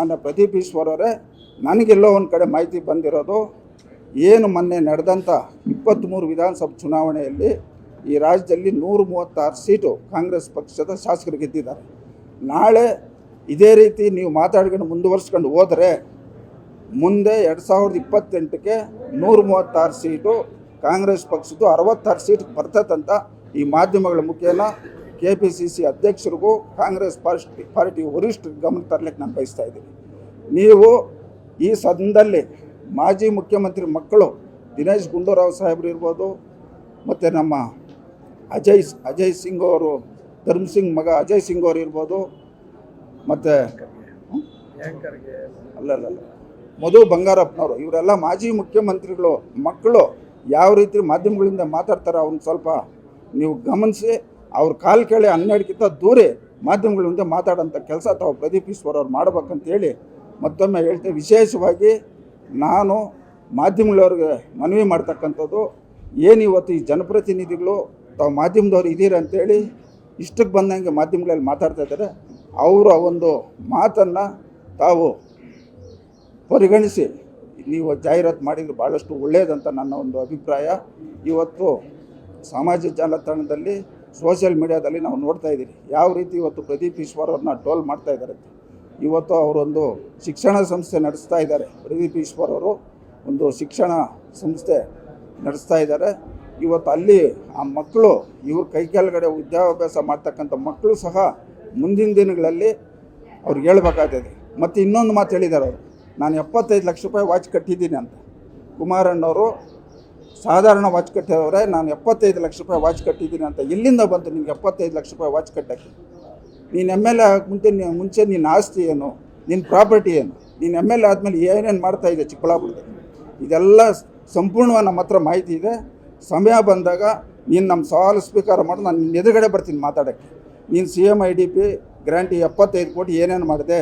ಮಾನ್ಯ ಪ್ರದೀಪ್ ಈಶ್ವರ್ ಅವರೇ, ನನಗೆಲ್ಲೋ ಒಂದು ಕಡೆ ಮಾಹಿತಿ ಬಂದಿರೋದು, ಏನು ಮೊನ್ನೆ ನಡೆದಂಥ 23 ವಿಧಾನಸಭಾ ಚುನಾವಣೆಯಲ್ಲಿ ಈ ರಾಜ್ಯದಲ್ಲಿ 136 ಸೀಟು ಕಾಂಗ್ರೆಸ್ ಪಕ್ಷದ ಶಾಸಕರು ಗೆದ್ದಿದ್ದಾರೆ. ನಾಳೆ ಇದೇ ರೀತಿ ನೀವು ಮಾತಾಡ್ಕೊಂಡು ಮುಂದುವರ್ಸ್ಕೊಂಡು ಹೋದರೆ ಮುಂದೆ 2028ಕ್ಕೆ 136 ಸೀಟು ಕಾಂಗ್ರೆಸ್ ಪಕ್ಷದ್ದು 66 ಸೀಟ್ ಬರ್ತದಂತ ಈ ಮಾಧ್ಯಮಗಳ ಮುಖೇನ KPCC ಅಧ್ಯಕ್ಷರಿಗೂ ಕಾಂಗ್ರೆಸ್ ಪಾರ್ಟಿ ವರಿಷ್ಠರಿಗೆ ಗಮನ ತರಲಿಕ್ಕೆ ನಾನು ಬಯಸ್ತಾ ಇದ್ದೀನಿ. ನೀವು ಈ ಸದನದಲ್ಲಿ ಮಾಜಿ ಮುಖ್ಯಮಂತ್ರಿ ಮಕ್ಕಳು ದಿನೇಶ್ ಗುಂಡೂರಾವ್ ಸಾಹೇಬರು ಇರ್ಬೋದು, ಮತ್ತು ನಮ್ಮ ಅಜಯ್ ಸಿಂಗ್ ಅವರು, ಧರ್ಮಸಿಂಗ್ ಮಗ ಅಜಯ್ ಸಿಂಗ್ ಅವರು ಇರ್ಬೋದು, ಮತ್ತು ಅಲ್ಲಲ್ಲ ಮಧು ಬಂಗಾರಪ್ಪನವರು, ಇವರೆಲ್ಲ ಮಾಜಿ ಮುಖ್ಯಮಂತ್ರಿಗಳು ಮಕ್ಕಳು ಯಾವ ರೀತಿ ಮಾಧ್ಯಮಗಳಿಂದ ಮಾತಾಡ್ತಾರೆ ಅವ್ರನ್ನ ಸ್ವಲ್ಪ ನೀವು ಗಮನಿಸಿ, ಅವ್ರ ಕಾಲು ಕೆಳಗೆ 12ಕ್ಕಿಂತ ದೂರ ಮಾಧ್ಯಮಗಳಿಂದ ಮಾತಾಡೋಂಥ ಕೆಲಸ ತಾವು ಪ್ರದೀಪ್ ಈಶ್ವರ್ ಅವ್ರು ಮಾಡ್ಬೇಕಂತೇಳಿ ಮತ್ತೊಮ್ಮೆ ಹೇಳ್ತೇವೆ. ವಿಶೇಷವಾಗಿ ನಾನು ಮಾಧ್ಯಮಗಳವ್ರಿಗೆ ಮನವಿ ಮಾಡ್ತಕ್ಕಂಥದ್ದು, ಏನು ಇವತ್ತು ಈ ಜನಪ್ರತಿನಿಧಿಗಳು ತಾವು ಮಾಧ್ಯಮದವ್ರು ಇದ್ದೀರ ಅಂತೇಳಿ ಇಷ್ಟಕ್ಕೆ ಬಂದಂಗೆ ಮಾಧ್ಯಮಗಳಲ್ಲಿ ಮಾತಾಡ್ತಾ ಇದ್ದಾರೆ. ಅವರ ಒಂದು ಮಾತನ್ನು ತಾವು ಪರಿಗಣಿಸಿ ನೀವು ಜಾಹೀರಾತು ಮಾಡಿದರೆ ಭಾಳಷ್ಟು ಒಳ್ಳೆಯದಂತ ನನ್ನ ಒಂದು ಅಭಿಪ್ರಾಯ. ಇವತ್ತು ಸಾಮಾಜಿಕ ಜಾಲತಾಣದಲ್ಲಿ ಸೋಷಿಯಲ್ ಮೀಡಿಯಾದಲ್ಲಿ ನಾವು ನೋಡ್ತಾ ಇದ್ದೀವಿ ಯಾವ ರೀತಿ ಇವತ್ತು ಪ್ರದೀಪ್ ಈಶ್ವರ್ ಅವ್ರನ್ನ ಟ್ರೋಲ್ ಮಾಡ್ತಾ ಇದ್ದಾರೆ. ಇವತ್ತು ಅವರೊಂದು ಶಿಕ್ಷಣ ಸಂಸ್ಥೆ ನಡೆಸ್ತಾ ಇದ್ದಾರೆ. ಪ್ರದೀಪ್ ಈಶ್ವರ್ ಅವರು ಒಂದು ಶಿಕ್ಷಣ ಸಂಸ್ಥೆ ನಡೆಸ್ತಾ ಇದ್ದಾರೆ. ಇವತ್ತು ಅಲ್ಲಿ ಆ ಮಕ್ಕಳು ಇವ್ರ ಕೈ ಕೆಳಗಡೆ ವಿದ್ಯಾಭ್ಯಾಸ ಮಾಡ್ತಕ್ಕಂಥ ಮಕ್ಕಳು ಸಹ ಮುಂದಿನ ದಿನಗಳಲ್ಲಿ ಅವ್ರಿಗೆ ಹೇಳ್ಬೇಕಾಗ್ತದೆ. ಮತ್ತು ಇನ್ನೊಂದು ಮಾತು ಹೇಳಿದ್ದಾರೆ ಅವರು, ನಾನು 75 ಲಕ್ಷ ರೂಪಾಯಿ ವಾಚ್ ಕಟ್ಟಿದ್ದೀನಿ ಅಂತ. ಕುಮಾರಣ್ಣವರು ಸಾಧಾರಣ ವಾಚ್ ಕಟ್ಟಿದವರೇ, ನಾನು 75 ಲಕ್ಷ ರೂಪಾಯಿ ವಾಚ್ ಕಟ್ಟಿದ್ದೀನಿ ಅಂತ. ಎಲ್ಲಿಂದ ಬಂತು ನಿಮ್ಗೆ 75 ಲಕ್ಷ ರೂಪಾಯಿ ವಾಚ್ ಕಟ್ಟೋಕ್ಕೆ? ನೀನು MLA ಮುಂಚೆ ನಿನ್ನ ಆಸ್ತಿ ಏನು, ನಿನ್ನ ಪ್ರಾಪರ್ಟಿ ಏನು, ನೀನು MLA ಆದಮೇಲೆ ಏನೇನು ಮಾಡ್ತಾಯಿದ್ದೆ ಚಿಕ್ಕಬಳ್ಳಾಪುರದಲ್ಲಿ, ಇದೆಲ್ಲ ಸಂಪೂರ್ಣವಾಗಿ ನಮ್ಮ ಹತ್ರ ಮಾಹಿತಿ ಇದೆ. ಸಮಯ ಬಂದಾಗ ನೀನು ನಮ್ಮ ಸವಾಲು ಸ್ವೀಕಾರ ಮಾಡಿ ನಾನು ನಿನ್ನ ಎದುರುಗಡೆ ಬರ್ತೀನಿ ಮಾತಾಡೋಕ್ಕೆ. ನೀನು CM IDP ಗ್ರ್ಯಾಂಟಿ 75 ಕೋಟಿ ಏನೇನು ಮಾಡಿದೆ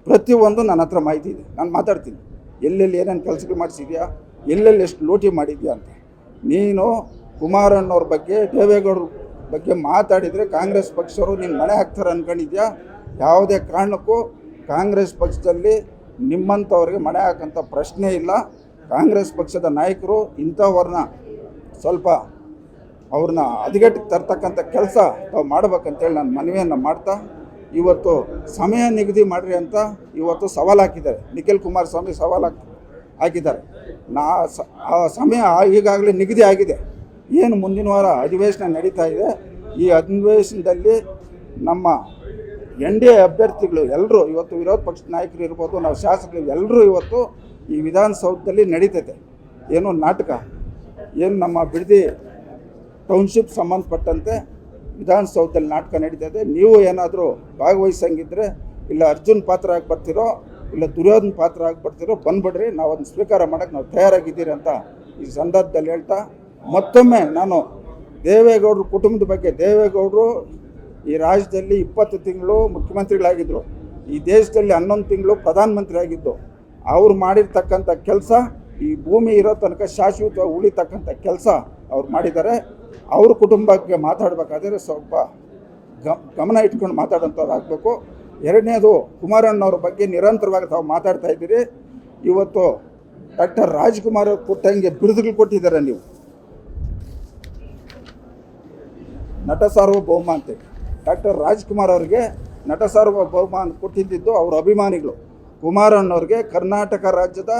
ಪ್ರತಿಯೊಂದು ನನ್ನ ಹತ್ರ ಮಾಹಿತಿ ಇದೆ. ನಾನು ಮಾತಾಡ್ತೀನಿ ಎಲ್ಲೆಲ್ಲಿ ಏನೇನು ಕೆಲಸಗಳು ಮಾಡಿಸಿದ್ಯಾ, ಎಲ್ಲೆಲ್ಲಿ ಎಷ್ಟು ಲೂಟಿ ಮಾಡಿದ್ಯಾ ಅಂತ. ನೀನು ಕುಮಾರಣ್ಣವ್ರ ಬಗ್ಗೆ, ದೇವೇಗೌಡರ ಬಗ್ಗೆ ಮಾತಾಡಿದರೆ ಕಾಂಗ್ರೆಸ್ ಪಕ್ಷವರು ನಿನ್ನ ಮನೆ ಹಾಕ್ತಾರೆ ಅಂದ್ಕೊಂಡಿದ್ಯಾ? ಯಾವುದೇ ಕಾರಣಕ್ಕೂ ಕಾಂಗ್ರೆಸ್ ಪಕ್ಷದಲ್ಲಿ ನಿಮ್ಮಂಥವ್ರಿಗೆ ಮನೆ ಹಾಕೋಂಥ ಪ್ರಶ್ನೆ ಇಲ್ಲ. ಕಾಂಗ್ರೆಸ್ ಪಕ್ಷದ ನಾಯಕರು ಇಂಥವ್ರನ್ನ ಸ್ವಲ್ಪ ಅವ್ರನ್ನ ಹದಗೆಟ್ಟಿಗೆ ತರ್ತಕ್ಕಂಥ ಕೆಲಸ ತಾವು ಮಾಡ್ಬೇಕಂತೇಳಿ ನಾನು ಮನವಿಯನ್ನು ಮಾಡ್ತಾ, ಇವತ್ತು ಸಮಯ ನಿಗದಿ ಮಾಡಿರಿ ಅಂತ ಇವತ್ತು ಸವಾಲು ಹಾಕಿದ್ದಾರೆ. ನಿಖಿಲ್ ಕುಮಾರಸ್ವಾಮಿ ಸವಾಲು ಹಾಕಿದ್ದಾರೆ. ಆ ಸಮಯ ಈಗಾಗಲೇ ನಿಗದಿ ಆಗಿದೆ. ಏನು ಮುಂದಿನ ವಾರ ಅಧಿವೇಶನ ನಡೀತಾ ಇದೆ. ಈ ಅಧಿವೇಶನದಲ್ಲಿ ನಮ್ಮ NDA ಅಭ್ಯರ್ಥಿಗಳು ಎಲ್ಲರೂ, ಇವತ್ತು ವಿರೋಧ ಪಕ್ಷದ ನಾಯಕರು ಇರ್ಬೋದು, ನಾವು ಶಾಸಕರು ಎಲ್ಲರೂ ಇವತ್ತು ಈ ವಿಧಾನಸೌಧದಲ್ಲಿ ನಡೀತೈತೆ. ಏನು ನಾಟಕ, ಏನು ನಮ್ಮ ಬಿಡದಿ ಟೌನ್ಶಿಪ್ ಸಂಬಂಧಪಟ್ಟಂತೆ ವಿಧಾನಸೌಧದಲ್ಲಿ ನಾಟಕ ನಡೀತದೆ. ನೀವು ಏನಾದರೂ ಭಾಗವಹಿಸಂಗಿದ್ರೆ, ಇಲ್ಲ ಅರ್ಜುನ್ ಪಾತ್ರ ಆಗಿ ಬರ್ತಿರೋ, ಇಲ್ಲ ದುರ್ಯೋಧನ ಪಾತ್ರ ಆಗಿ ಬರ್ತಿರೋ, ಬಂದ್ಬಿಡ್ರಿ, ನಾವು ಅದನ್ನು ಸ್ವೀಕಾರ ಮಾಡೋಕ್ಕೆ ನಾವು ತಯಾರಾಗಿದ್ದೀರಿ ಅಂತ ಈ ಸಂದರ್ಭದಲ್ಲಿ ಹೇಳ್ತಾ, ಮತ್ತೊಮ್ಮೆ ನಾನು ದೇವೇಗೌಡರ ಕುಟುಂಬದ ಬಗ್ಗೆ, ದೇವೇಗೌಡರು ಈ ರಾಜ್ಯದಲ್ಲಿ 20 ತಿಂಗಳು ಮುಖ್ಯಮಂತ್ರಿಗಳಾಗಿದ್ದರು, ಈ ದೇಶದಲ್ಲಿ 11 ತಿಂಗಳು ಪ್ರಧಾನಮಂತ್ರಿ ಆಗಿದ್ದು. ಅವ್ರು ಮಾಡಿರ್ತಕ್ಕಂಥ ಕೆಲಸ ಈ ಭೂಮಿ ಇರೋ ತನಕ ಶಾಶ್ವತವಾಗಿ ಉಳಿತಕ್ಕಂಥ ಕೆಲಸ ಅವ್ರು ಮಾಡಿದ್ದಾರೆ. ಅವ್ರ ಕುಟುಂಬಕ್ಕೆ ಮಾತಾಡಬೇಕಾದ್ರೆ ಸ್ವಲ್ಪ ಗಮನ ಇಟ್ಕೊಂಡು ಮಾತಾಡೋಂಥವ್ರು ಆಗಬೇಕು. ಎರಡನೇದು, ಕುಮಾರಣ್ಣವ್ರ ಬಗ್ಗೆ ನಿರಂತರವಾಗಿ ತಾವು ಮಾತಾಡ್ತಾ ಇದ್ದೀರಿ. ಇವತ್ತು ಡಾಕ್ಟರ್ ರಾಜ್ಕುಮಾರ್ ಕೊಟ್ಟಂಗೆ ಬಿರುದುಗಳು ಕೊಟ್ಟಿದ್ದಾರೆ. ನೀವು ನಟ ಸಾರ್ವಭೌಮ ಅಂತೇಳಿ ಡಾಕ್ಟರ್ ರಾಜ್ಕುಮಾರ್ ಅವ್ರಿಗೆ ನಟ ಸಾರ್ವಭೌಮ ಅಂತ ಕೊಟ್ಟಿದ್ದು ಅವ್ರ ಅಭಿಮಾನಿಗಳು. ಕುಮಾರಣ್ಣವ್ರಿಗೆ ಕರ್ನಾಟಕ ರಾಜ್ಯದ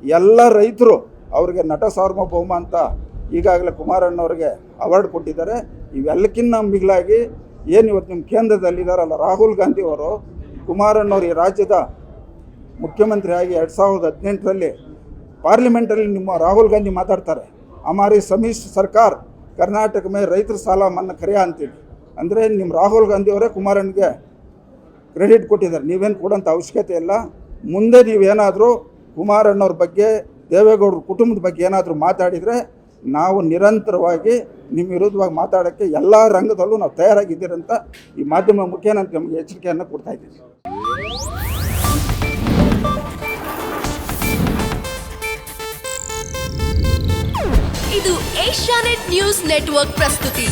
ಎಲ್ಲ ರೈತರು ಅವ್ರಿಗೆ ನಟ ಸಾರ್ವಭೌಮ ಅಂತ ಈಗಾಗಲೇ ಕುಮಾರಣ್ಣವ್ರಿಗೆ ಅವಾರ್ಡ್ ಕೊಟ್ಟಿದ್ದಾರೆ. ಇವೆಲ್ಲಕ್ಕಿಂತ ಮಿಗಿಲಾಗಿ ಏನು ಇವತ್ತು ನಿಮ್ಮ ಕೇಂದ್ರದಲ್ಲಿದ್ದಾರಲ್ಲ ರಾಹುಲ್ ಗಾಂಧಿ ಅವರು, ಕುಮಾರಣ್ಣವ್ರು ಈ ರಾಜ್ಯದ ಮುಖ್ಯಮಂತ್ರಿ ಆಗಿ 2018ರಲ್ಲಿ ಪಾರ್ಲಿಮೆಂಟಲ್ಲಿ ನಿಮ್ಮ ರಾಹುಲ್ ಗಾಂಧಿ ಮಾತಾಡ್ತಾರೆ, ಹಮಾರಿ ಸಮ್ಮಿಶ್ರ ಸರ್ಕಾರ ಕರ್ನಾಟಕ ಮೇಲೆ ರೈತರ ಸಾಲ ಮನ್ನಾ ಕರೆಯ ಅಂತೇಳಿ. ಅಂದರೆ ನಿಮ್ಮ ರಾಹುಲ್ ಗಾಂಧಿ ಅವರೇ ಕುಮಾರಣ್ಣಗೆ ಕ್ರೆಡಿಟ್ ಕೊಟ್ಟಿದ್ದಾರೆ. ನೀವೇನು ಕೊಡೋಂಥ ಅವಶ್ಯಕತೆ ಇಲ್ಲ. ಮುಂದೆ ನೀವೇನಾದರೂ ಕುಮಾರಣ್ಣವ್ರ ಬಗ್ಗೆ, ದೇವೇಗೌಡರ ಕುಟುಂಬದ ಬಗ್ಗೆ ಏನಾದರೂ ಮಾತಾಡಿದರೆ ನಾವು ನಿರಂತರವಾಗಿ ನಿಮ್ಮ ವಿರುದ್ಧವಾಗಿ ಮಾತಾಡೋಕ್ಕೆ ಎಲ್ಲ ರಂಗದಲ್ಲೂ ನಾವು ತಯಾರಾಗಿದ್ದೀರಂತ ಈ ಮಾಧ್ಯಮ ಮುಖೇನ ನಮಗೆ ಎಚ್ಚರಿಕೆಯನ್ನು ಕೊಡ್ತಾ ಇದ್ದೀವಿ. ಇದು ಏಷ್ಯಾನೆಟ್ ನ್ಯೂಸ್ ನೆಟ್ವರ್ಕ್ ಪ್ರಸ್ತುತಿ.